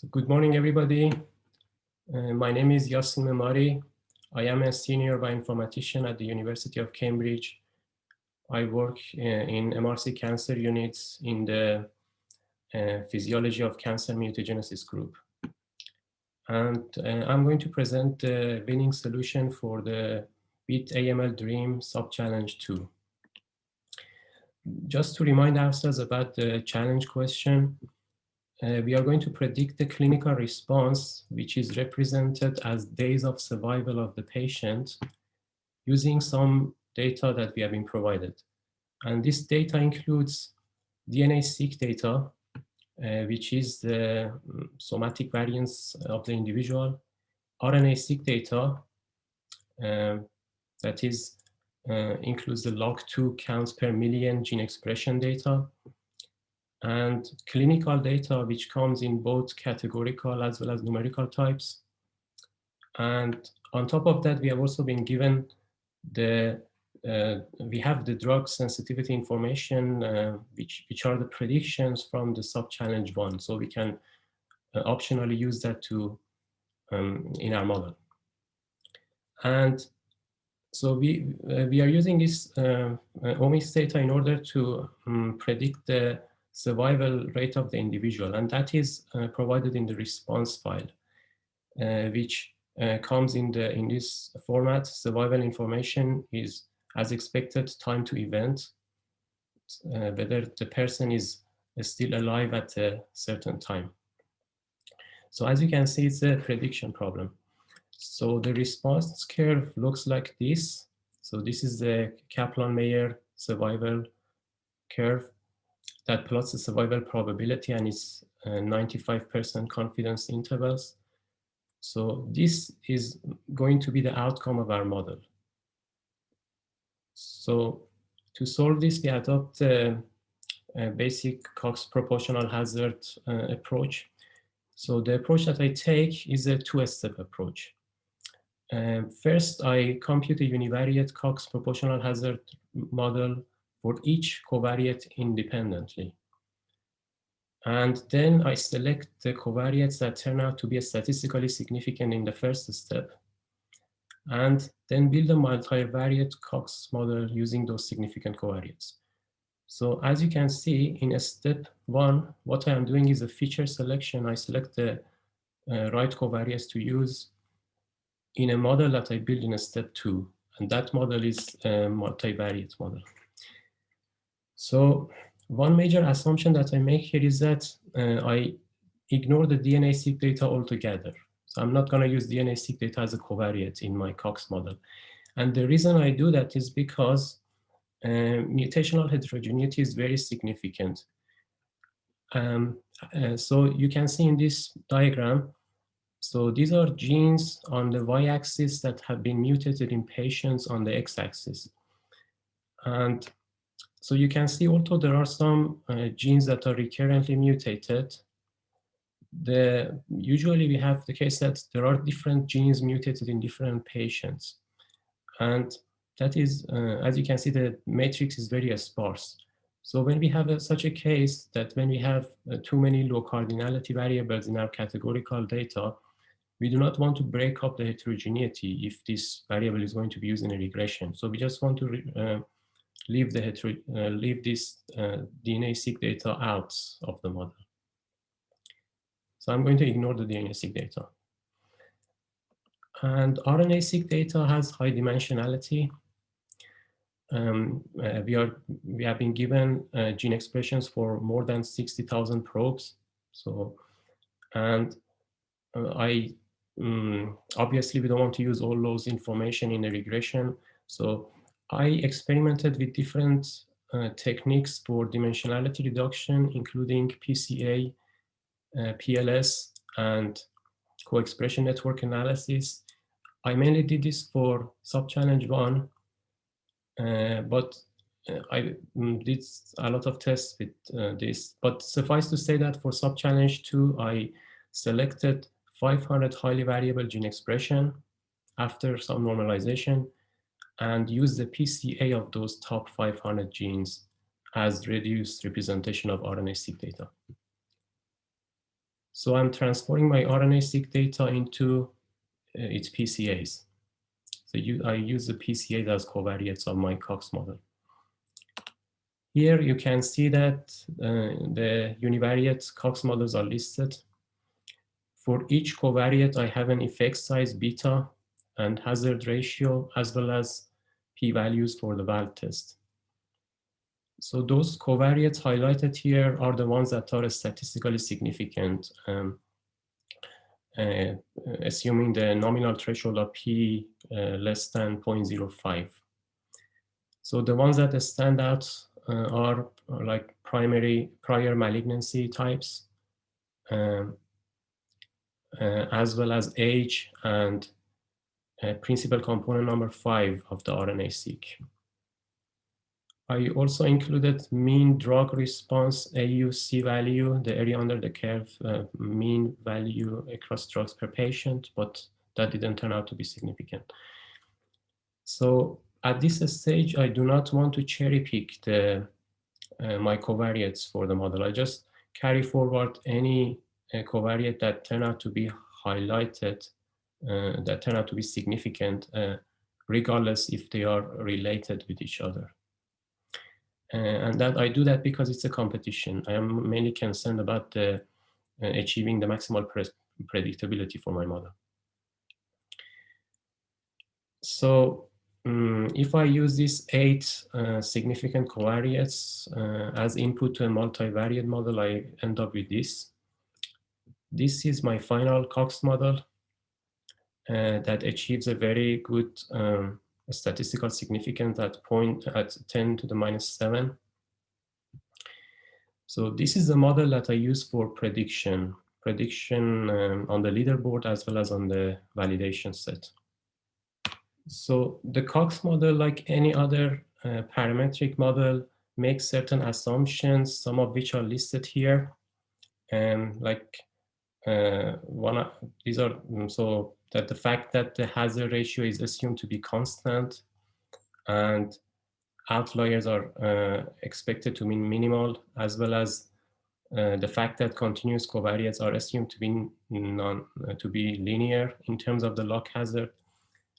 So good morning, everybody. My name is Yasin Memari. I am a senior bioinformatician at the University of Cambridge. I work in MRC cancer units in the physiology of cancer mutagenesis group. And I'm going to present the winning solution for the Beat AML DREAM sub-challenge 2. Just to remind ourselves about the challenge question, we are going to predict the clinical response, which is represented as days of survival of the patient using some data that we have been provided. And this data includes DNA-seq data, which is the somatic variants of the individual, RNA-seq data, that is includes the log2 counts per million gene expression data, and clinical data, which comes in both categorical as well as numerical types. And on top of that, we have also been given we have the drug sensitivity information, which are the predictions from the sub-challenge 1. So we can optionally use that to in our model. And so we are using this omics data in order to predict the survival rate of the individual, and that is provided in the response file, which comes in this format. Survival information is, as expected, time to event, whether the person is still alive at a certain time. So as you can see, it's a prediction problem. So the response curve looks like this. So this is the Kaplan-Meier survival curve that plots the survival probability and its 95% confidence intervals. So this is going to be the outcome of our model. So to solve this, we adopt a basic Cox proportional hazard approach. So the approach that I take is a two-step approach. First, I compute a univariate Cox proportional hazard model for each covariate independently. And then I select the covariates that turn out to be statistically significant in the first step, and then build a multivariate Cox model using those significant covariates. So as you can see, in step 1, what I am doing is a feature selection. I select the right covariates to use in a model that I build in step 2, and that model is a multivariate model. So one major assumption that I make here is that I ignore the DNA-seq data altogether. So I'm not going to use DNA-seq data as a covariate in my Cox model. And the reason I do that is because mutational heterogeneity is very significant. So you can see in this diagram, so these are genes on the y-axis that have been mutated in patients on the x-axis. And so you can see, although there are some genes that are recurrently mutated, usually we have the case that there are different genes mutated in different patients. And that is, as you can see, the matrix is very sparse. So when we have such a case that when we have too many low cardinality variables in our categorical data, we do not want to break up the heterogeneity if this variable is going to be used in a regression. So we just want to leave this DNA-seq data out of the model. So I'm going to ignore the DNA-seq data. And RNA-seq data has high dimensionality. We have been given gene expressions for more than 60,000 probes. So, and obviously we don't want to use all those information in a regression. So I experimented with different techniques for dimensionality reduction, including PCA, PLS, and co-expression network analysis. I mainly did this for sub-challenge 1, but I did a lot of tests with this. But suffice to say that for sub-challenge 2, I selected 500 highly variable gene expression after some normalization, and use the PCA of those top 500 genes as reduced representation of RNA-seq data. So I'm transforming my RNA-seq data into its PCAs. So I use the PCAs as covariates of my Cox model. Here you can see that the univariate Cox models are listed. For each covariate, I have an effect size beta and hazard ratio, as well as p-values for the valve test. So those covariates highlighted here are the ones that are statistically significant, assuming the nominal threshold of p less than 0.05. So the ones that stand out are like prior malignancy types, as well as age and principal component number 5 of the RNA-seq. I also included mean drug response AUC value, the area under the curve mean value across drugs per patient, but that didn't turn out to be significant. So at this stage, I do not want to cherry pick my covariates for the model. I just carry forward any covariate that turn out to be highlighted, that turn out to be significant, regardless if they are related with each other. And that I do that because it's a competition. I am mainly concerned about achieving the maximal predictability for my model. So if I use these 8 significant covariates as input to a multivariate model, I end up with this. This is my final Cox model that achieves a very good statistical significance at 10 to the minus 7. So this is the model that I use for prediction on the leaderboard as well as on the validation set. So the Cox model, like any other parametric model, makes certain assumptions, some of which are listed here. And like these are, so that the fact that the hazard ratio is assumed to be constant and outliers are expected to be minimal, as well as the fact that continuous covariates are assumed to be linear in terms of the log hazard.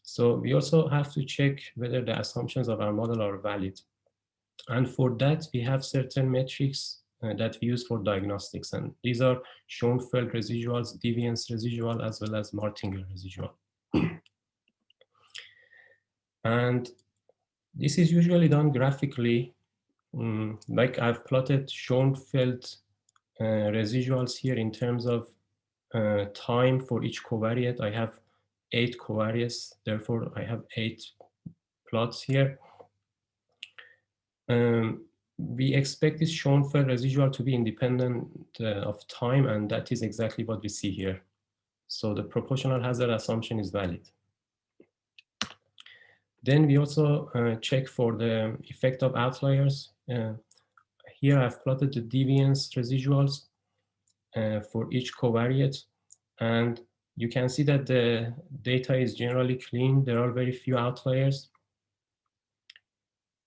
So we also have to check whether the assumptions of our model are valid. And for that, we have certain metrics that we use for diagnostics. And these are Schoenfeld residuals, deviance residual, as well as Martingale residual. And this is usually done graphically. Like I've plotted Schoenfeld residuals here in terms of time for each covariate. I have 8 covariates, therefore I have 8 plots here. We expect this Schoenfeld residual to be independent of time, and that is exactly what we see here. So the proportional hazard assumption is valid. Then we also check for the effect of outliers. Here I've plotted the deviance residuals for each covariate, and you can see that the data is generally clean. There are very few outliers.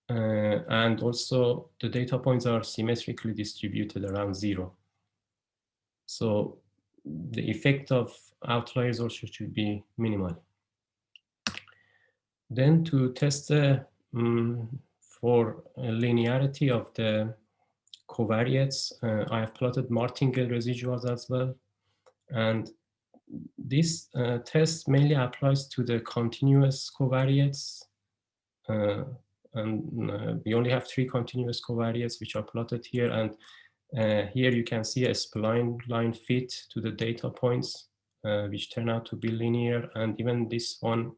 And also the data points are symmetrically distributed around 0. So the effect of outliers also should be minimal. Then to test for linearity of the covariates, I have plotted Martingale residuals as well. And this test mainly applies to the continuous covariates. And we only have 3 continuous covariates which are plotted here. And here you can see a spline line fit to the data points, which turn out to be linear. And even this one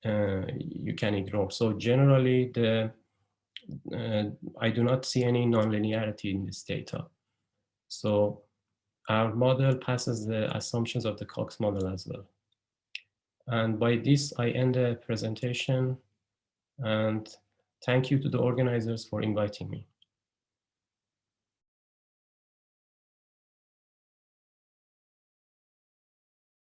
you can ignore. So generally, I do not see any nonlinearity in this data. So our model passes the assumptions of the Cox model as well. And by this, I end the presentation. And thank you to the organizers for inviting me.